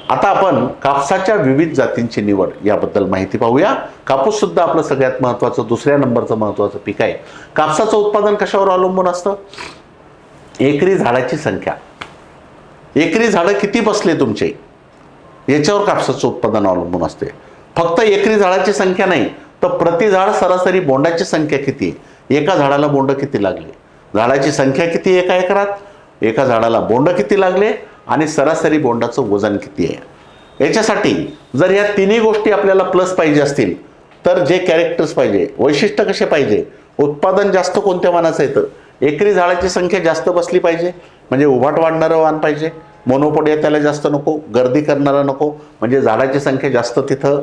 आता आपण कापसाच्या विविध जातींची निवड याबद्दल माहिती पाहूया. कापूस सुद्धा आपलं सगळ्यात महत्त्वाचं दुसऱ्या नंबरचं महत्त्वाचं पीक आहे. कापसाचं उत्पादन कशावर अवलंबून असतं? एकरी झाडाची संख्या. एकरी झाडं किती बसले तुमचे याच्यावर कापसाचं उत्पादन अवलंबून असते. फक्त एकरी झाडाची संख्या नाही तर प्रति झाड सरासरी बोंडाची संख्या किती, एका झाडाला बोंड किती लागले, झाडाची संख्या किती एका एकरात, एका झाडाला बोंड किती लागले आणि सरासरी बोंडाचं वजन किती आहे. याच्यासाठी जर या तिन्ही गोष्टी आपल्याला प्लस पाहिजे असतील तर जे कॅरेक्टर्स पाहिजे, वैशिष्ट्य कसे पाहिजे, उत्पादन जास्त कोणत्या वाणाचं येतं, एकरी झाडाची संख्या जास्त बसली पाहिजे म्हणजे उभाट वाढणारं वाण पाहिजे, मोनोपोडिया त्याला जास्त नको, गर्दी करणारा नको म्हणजे झाडाची संख्या जास्त तिथं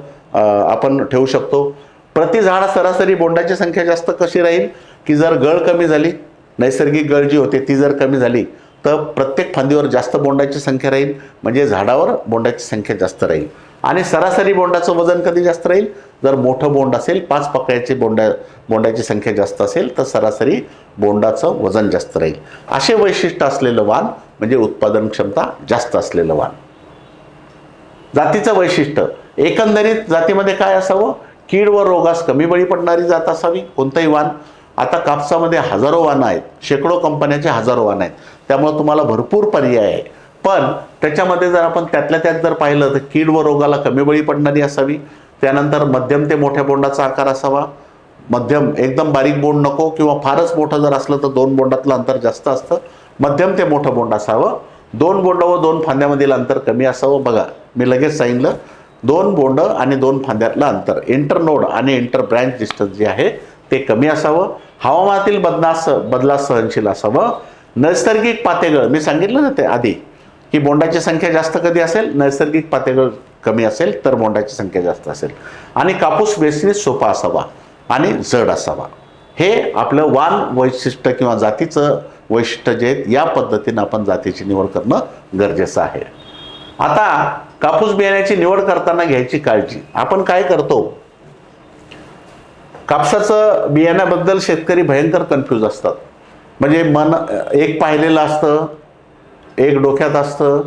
आपण ठेवू शकतो. प्रति झाड सरासरी बोंडाची संख्या जास्त कशी राहील की जर गळ कमी झाली, नैसर्गिक गळ जी होते ती जर कमी झाली तर प्रत्येक फांदीवर जास्त बोंडाची संख्या राहील म्हणजे झाडावर बोंडाची संख्या जास्त राहील. आणि सरासरी बोंडाचं वजन कधी जास्त राहील, जर मोठं बोंड असेल 5 पकड्याची बोंडाची संख्या जास्त असेल तर सरासरी बोंडाचं वजन जास्त राहील. असे वैशिष्ट्य असलेलं वाण म्हणजे उत्पादन क्षमता जास्त असलेलं वाण. जातीचं वैशिष्ट्य, एकंदरीत जातीमध्ये काय असावं, कीड व रोगास कमी बळी पडणारी जात असावी कोणतंही वाण. आता कापसामध्ये हजारो वाणं आहेत, शेकडो कंपन्याचे हजारो वाणं आहेत, त्यामुळे तुम्हाला भरपूर पर्याय आहे. पण त्याच्यामध्ये जर आपण त्यातल्या त्यात जर पाहिलं तर कीड व रोगाला कमी बळी पडणारी असावी. त्यानंतर मध्यम ते मोठ्या बोंडाचा आकार असावा. मध्यम एकदम बारीक बोंड नको किंवा फारच मोठं जर असलं तर 2 बोंडातलं अंतर जास्त असतं. मध्यम ते मोठं बोंड असावं. 2 बोंड व 2 फांद्यामधील अंतर कमी असावं. बघा मी लगेच सांगितलं 2 बोंड आणि 2 फांद्यातलं अंतर, इंटरनोड आणि इंटर ब्रँच डिस्टन्स जे आहे ते कमी असावं. हवामानातील बदलास सहनशील असावं. नैसर्गिक पातेगळ मी सांगितलं ना ते आधी की बोंडाची संख्या जास्त कधी असेल, नैसर्गिक पातेगळ कमी असेल तर बोंडाची संख्या जास्त असेल. आणि कापूस वेचणीत सोपा असावा आणि जड असावा. हे आपलं वाण वैशिष्ट्य किंवा जातीचं वैशिष्ट्य जे आहेत या पद्धतीनं आपण जातीची निवड करणं गरजेचं आहे. आता कापूस बियाण्याची निवड करताना घ्यायची काळजी. आपण काय करतो, कापसाचं बियाण्याबद्दल शेतकरी भयंकर कन्फ्यूज असतात. म्हणजे एक पाहिलेलं असतं, एक डोक्यात असतं,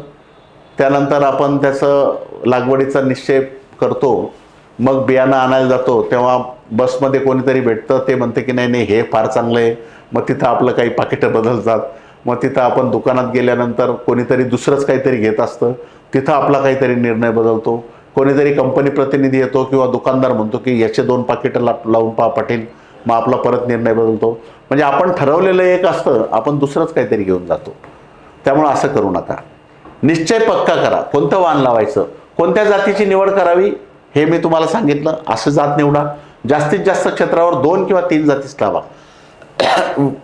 त्यानंतर आपण त्याचं लागवडीचा निश्चय करतो, मग बियाणं आणायला जातो तेव्हा बसमध्ये कोणीतरी भेटतं, ते म्हणते की नाही नाही हे फार चांगलं आहे, मग तिथं आपलं काही पाकिटं बदलतात. मग तिथं आपण दुकानात गेल्यानंतर कोणीतरी दुसरंच काहीतरी घेत असतं, तिथं आपला काहीतरी निर्णय बदलतो. कोणीतरी कंपनी प्रतिनिधी येतो किंवा दुकानदार म्हणतो की याचे 2 पाकिटं लावून पहा पाटील, मग आपला परत निर्णय बदलतो. म्हणजे आपण ठरवलेलं एक असतं, आपण दुसरंच काहीतरी घेऊन जातो. त्यामुळे असं करू नका. निश्चय पक्का करा, कोणतं वाण लावायचं, कोणत्या जातीची निवड करावी हे मी तुम्हाला सांगितलं. असं जात निवडा. जास्तीत जास्त क्षेत्रावर 2 किंवा 3 जातीच लावा.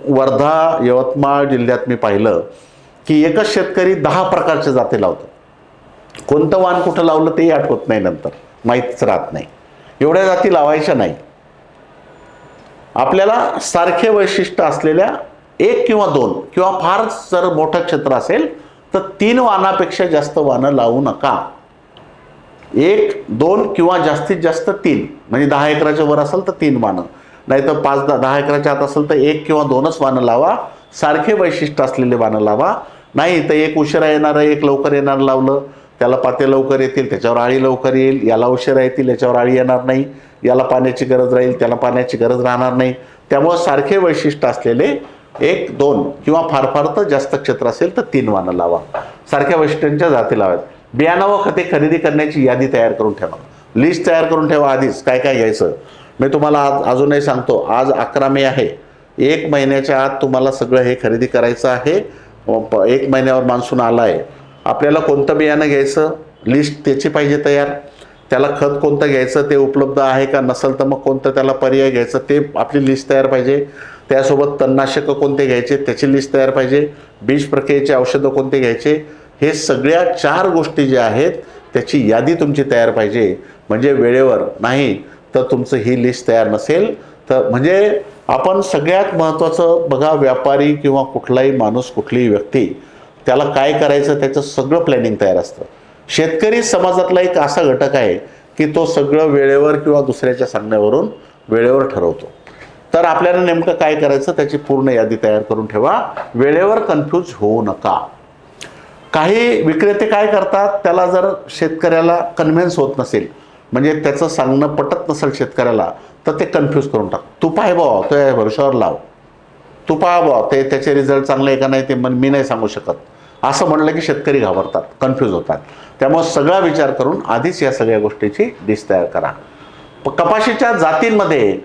वर्धा यवतमाळ जिल्ह्यात मी पाहिलं की एकच शेतकरी 10 प्रकारच्या जाती लावतो. कोणतं वाण कुठं लावलं तेही आठवत नाही, नंतर माहीतच राहत नाही. एवढ्या जाती लावायच्या नाही. आपल्याला सारखे वैशिष्ट्य असलेल्या 1 किंवा 2 किंवा फार जर मोठं क्षेत्र असेल तर 3 वाणापेक्षा जास्त वाणं लावू नका. 1, 2 किंवा जास्तीत जास्त 3, म्हणजे 10 एकराच्या वर असेल तर 3 वाणं, नाही तर 5-10 एकराच्या आत असेल तर 1 किंवा 2च वाणं लावा. सारखे वैशिष्ट्य असलेले वाणं लावा. नाही तर एक उशिरा येणारं एक लवकर येणारं लावलं, त्याला पाते लवकर येतील, त्याच्यावर आळी लवकर येईल, याला उशिरा येतील, याच्यावर आळी येणार नाही, याला पाण्याची गरज राहील, त्याला पाण्याची गरज राहणार नाही. त्यामुळं सारखे वैशिष्ट्य असलेले 1, 2 किंवा फार फार तर जास्त क्षेत्र असेल तर 3 वाणं लावा. सारख्या वैशिष्ट्यांच्या जाती लावाव्यात. बियाणं व खते खरेदी करण्याची यादी तयार करून ठेवा. लिस्ट तयार करून ठेवा आधीच काय काय घ्यायचं. मी तुम्हाला अजूनही सांगतो, आज 11 मे आहे. 1 महिन्याच्या आत तुम्हाला सगळं हे खरेदी करायचं आहे. 1 महिन्यावर मान्सून आला आहे. आपल्याला कोणतं बियाणं घ्यायचं, लिस्ट त्याची पाहिजे तयार. त्याला खत कोणतं घ्यायचं ते उपलब्ध आहे का, नसेल तर मग कोणतं त्याला पर्याय घ्यायचं ते आपली लिस्ट तयार पाहिजे. त्यासोबत तणनाशकं कोणते घ्यायचे त्याची लिस्ट तयार पाहिजे. बीज प्रक्रियेचे औषधं कोणते घ्यायचे, हे सगळ्या 4 गोष्टी ज्या आहेत त्याची यादी तुमची तयार पाहिजे. म्हणजे वेळेवर नाही तर तुमचं ही लिस्ट तयार नसेल तर, म्हणजे आपण सगळ्यात महत्त्वाचं बघा, व्यापारी किंवा कुठलाही माणूस, कुठलीही व्यक्ती, त्याला काय करायचं त्याचं सगळं प्लॅनिंग तयार असतं. शेतकरी समाजातला एक असा घटक आहे की तो सगळं वेळेवर किंवा दुसऱ्याच्या सांगण्यावरून वेळेवर ठरवतो. तर आपल्याला नेमकं काय करायचं त्याची पूर्ण यादी तयार करून ठेवा. वेळेवर कन्फ्यूज होऊ नका. काही विक्रेते काय करतात, त्याला जर शेतकऱ्याला कन्व्हिन्स होत नसेल, म्हणजे त्याचं सांगणं पटत नसेल शेतकऱ्याला, तर ते कन्फ्यूज करून टाक. तू पाय भाव, तो या भरोशावर लाव, तू पहा भाव ते त्याचे रिझल्ट चांगले आहे का नाही ते मी नाही सांगू शकत, असं म्हणलं की शेतकरी घाबरतात, कन्फ्यूज होतात. त्यामुळे सगळा विचार करून आधीच या सगळ्या गोष्टीची लिस्ट तयार करा. कपाशीच्या जातींमध्ये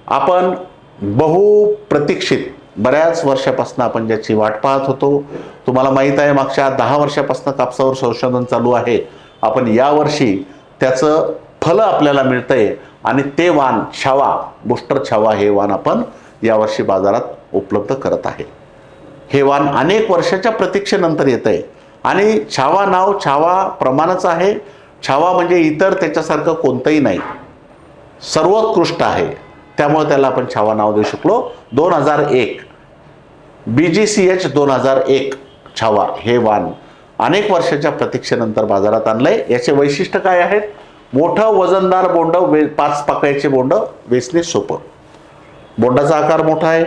आपण बहुप्रतीक्षित बऱ्याच वर्षापासून आपण ज्याची वाट पाहत होतो, तुम्हाला माहीत आहे मागच्या 10 वर्षापासून कापसावर संशोधन चालू आहे. आपण यावर्षी त्याचं फलं आपल्याला मिळतंय आणि ते वाण छावा, बूस्टर छावा हे वाण आपण यावर्षी बाजारात उपलब्ध करत आहे. हे वाण अनेक वर्षाच्या प्रतीक्षेनंतर येतं आहे आणि छावा नाव छावा प्रमाणच आहे. छावा म्हणजे इतर त्याच्यासारखं कोणतंही नाही, सर्वोत्कृष्ट आहे, त्यामुळे त्याला आपण छावा नाव देऊ शकलो. 2001 BGCH 2001 छावा हे वाण अनेक वर्षाच्या प्रतीक्षेनंतर बाजारात आणलंय. याचे वैशिष्ट्य काय आहेत? मोठं वजनदार बोंड, 5 पाकळ्याचे बोंड, वेचणीत सोपं. बोंडाचा आकार मोठा आहे,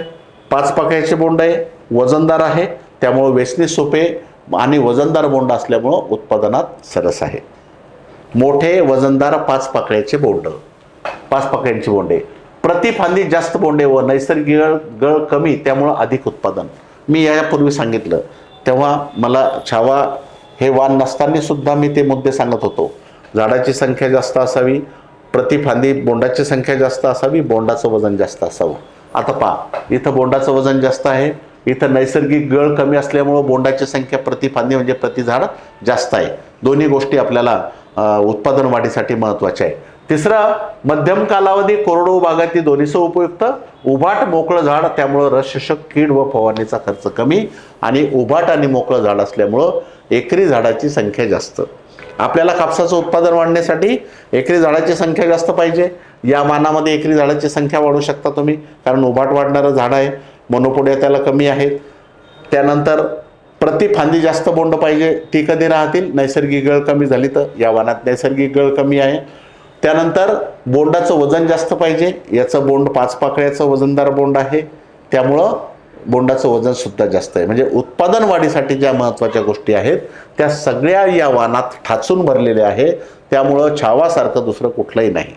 5 पाकळ्याचे बोंड आहे, वजनदार आहे, त्यामुळे वेचणीत सोपे आणि वजनदार बोंड असल्यामुळं उत्पादनात सरस आहे. मोठे वजनदार 5 पाकळ्याचे बोंड, 5 पाकळ्यांची बोंडे, प्रतिफांदी जास्त बोंडे व नैसर्गिक गळ कमी, त्यामुळं अधिक उत्पादन. मी यापूर्वी सांगितलं तेव्हा मला छावा हे वाण नसताना सुद्धा मी ते मुद्दे सांगत होतो. झाडाची संख्या जास्त असावी, प्रतिफांदी बोंडाची संख्या जास्त असावी, बोंडाचं वजन जास्त असावं. आता पहा, इथं बोंडाचं वजन जास्त आहे, इथं नैसर्गिक गळ कमी असल्यामुळं बोंडाची संख्या प्रतिफांदी म्हणजे प्रतिझाड जास्त आहे. दोन्ही गोष्टी आपल्याला उत्पादन वाढीसाठी महत्त्वाच्या आहे. तिसरं, मध्यम कालावधी कोरडवाहू भागातील दोन्हीचं उपयुक्त. उभाट मोकळं झाड, त्यामुळं रसशोषक कीड व फवारणीचा खर्च कमी आणि उभाट आणि मोकळं झाड असल्यामुळं एकरी झाडाची संख्या जास्त. आपल्याला कापसाचं उत्पादन वाढण्यासाठी एकरी झाडाची संख्या जास्त पाहिजे. या वाणामध्ये एकरी झाडाची संख्या वाढवू शकता तुम्ही, कारण उभाट वाढणारं झाड आहे, मोनोपोडिया त्याला कमी आहेत. त्यानंतर प्रतिफांदी जास्त बोंड पाहिजे, ती कधी राहतील? नैसर्गिक गळ कमी झाली तर. या वाणात नैसर्गिक गळ कमी आहे. त्यानंतर बोंडाचं वजन जास्त पाहिजे, याचं बोंड 5 पाकळ्याचं वजनदार बोंड आहे, त्यामुळं बोंडाचं वजन सुद्धा जास्त आहे. म्हणजे उत्पादन वाढीसाठी ज्या महत्त्वाच्या गोष्टी आहेत त्या सगळ्या या वाणात ठाचून भरलेल्या आहे. त्यामुळं छावासारखं दुसरं कुठलंही नाही.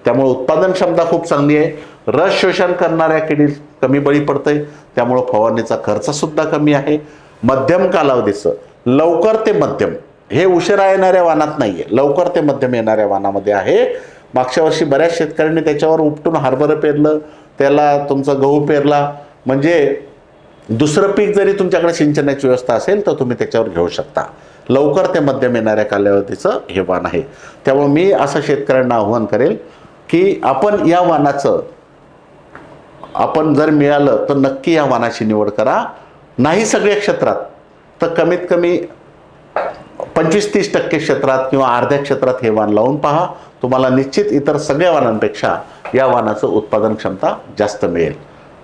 त्यामुळे उत्पादन क्षमता खूप चांगली आहे. रस शोषण करणाऱ्या किडी कमी बळी पडतंय, त्यामुळं फवारणीचा खर्च सुद्धा कमी आहे. मध्यम कालावधीचं, लवकर ते मध्यम, हे उशिरा येणाऱ्या वाणात नाहीये, लवकर ते मध्यम येणाऱ्या वाणामध्ये आहे. मागच्या वर्षी बऱ्याच शेतकऱ्यांनी त्याच्यावर उपटून हरभरं पेरलं, त्याला तुमचा गहू पेरला, म्हणजे दुसरं पीक जरी तुमच्याकडे सिंचनाची व्यवस्था असेल तर तुम्ही त्याच्यावर घेऊ शकता. लवकर ते मध्यम येणाऱ्या कालावधीचं हे वाण आहे. त्यामुळे मी असं शेतकऱ्यांना आव्हान करेल की आपण या वाणाचं, आपण जर मिळालं तर नक्की या वाणाची निवड करा. नाही सगळ्या क्षेत्रात तर कमीत कमी 25-30% क्षेत्रात किंवा अर्ध्या क्षेत्रात हे वाण लावून पहा. तुम्हाला निश्चित इतर सगळ्या वाणांपेक्षा या वाणाचं उत्पादन क्षमता जास्त मिळेल.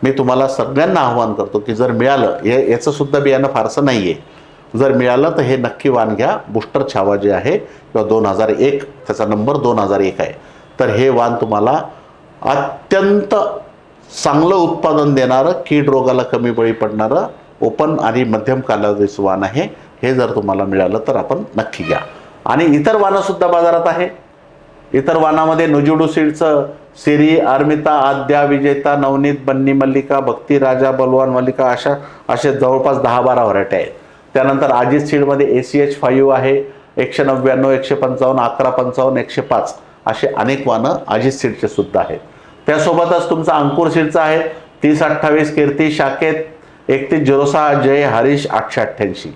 मी तुम्हाला सगळ्यांना आव्हान करतो की जर मिळालं, याचं सुद्धा बियाणं फारसं नाही आहे, जर मिळालं तर हे नक्की वाण घ्या. बूस्टर छावा जे आहे किंवा 2001, त्याचा नंबर 2001 आहे. तर हे वाण तुम्हाला अत्यंत चांगलं उत्पादन देणारं, कीड रोगाला कमी बळी पडणारं, ओपन आणि मध्यम कालावधीचं वाण आहे. हे जर तुम्हाला मिळालं तर आपण नक्की घ्या. आणि इतर वाणंसुद्धा बाजारात आहे. इतर वाणामध्ये नुजुडू सीडचं सिरी, अर्मिता, आद्या, विजेता, नवनीत, बन्नी मल्लिका, भक्ती, राजा, बलवान मल्लिका असे जवळपास 10-12 व्हरायटी आहेत. त्यानंतर अजित सीडमध्ये ACH5 आहे, 199, 155, 1155, 105 असे अनेक वाणं अजित सीडचे सुद्धा आहेत. त्यासोबतच तुमचा अंकुर सीडचा आहे 3028, कीर्ती, शाकेत 3106, जय, हरीश 888.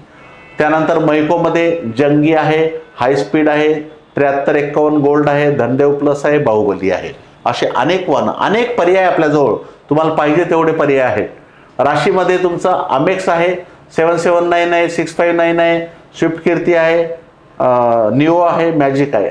त्यानंतर मैकोमध्ये जंगी आहे, हाय स्पीड आहे, 7351 गोल्ड आहे, धनदेव प्लस आहे, बाहुबली आहे. असे अनेक वाणं, अनेक पर्याय आपल्याजवळ, तुम्हाला पाहिजे तेवढे पर्याय आहेत. राशीमध्ये तुमचा अमेक्स आहे, 7799 आहे, 6599 आहे, स्विफ्ट कीर्ती आहे, निओ आहे, मॅजिक आहे.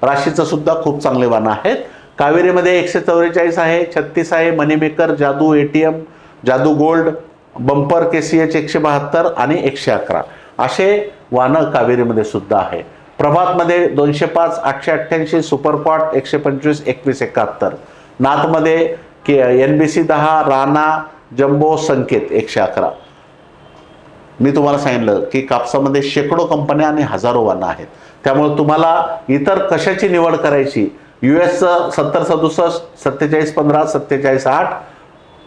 राशीचं सुद्धा खूप चांगले वाणं आहेत. कावेरीमध्ये 144 आहे, 36 आहे, मनीमेकर, जादू, ATM, जादू गोल्ड, बंपर, KCH 172 आणि 111 असे वाणं कावेरीमध्ये सुद्धा आहे. प्रभातमध्ये 205, 888, सुपरपॉट 125, 2171. नाथमध्ये NBC 10, राणा, जम्बो, संकेत 111. मी तुम्हाला सांगितलं की कापसामध्ये शेकडो कंपन्या आणि हजारो वाणं आहेत. त्यामुळे तुम्हाला इतर कशाची निवड करायची, US 7067, 4715, 4708,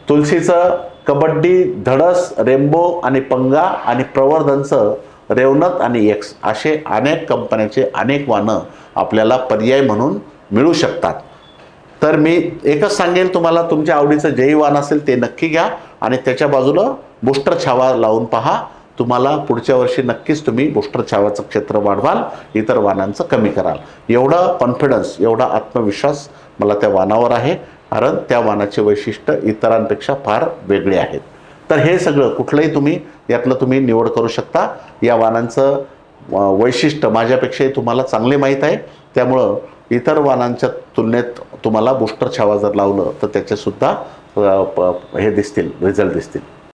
तुलसीचं कबड्डी, धडस, रेम्बो आणि पंगा आणि प्रवर्धनचं रेवनत आणि एक्स असे अनेक कंपन्याचे अनेक वाणं आपल्याला पर्याय म्हणून मिळू शकतात. तर मी एकच सांगेन तुम्हाला, तुमच्या आवडीचं जेही वाण असेल ते नक्की घ्या आणि त्याच्या बाजूला बूस्टर छावा लावून पहा. तुम्हाला पुढच्या वर्षी नक्कीच तुम्ही बूस्टर छावाचं क्षेत्र वाढवाल, इतर वाणांचं कमी कराल. एवढा कॉन्फिडन्स, एवढा आत्मविश्वास मला त्या वाणावर आहे, कारण त्या वाणाचे वैशिष्ट्य इतरांपेक्षा फार वेगळे आहेत. तर हे सगळं कुठलंही तुम्ही यातलं तुम्ही निवड करू शकता. या वाणांचं वैशिष्ट्य माझ्यापेक्षाही तुम्हाला चांगले माहीत आहे. त्यामुळं इतर वाणांच्या तुलनेत तुम्हाला बूस्टर छावा जर लावलं तर त्याचे सुद्धा हे दिसतील, रिझल्ट दिसतील.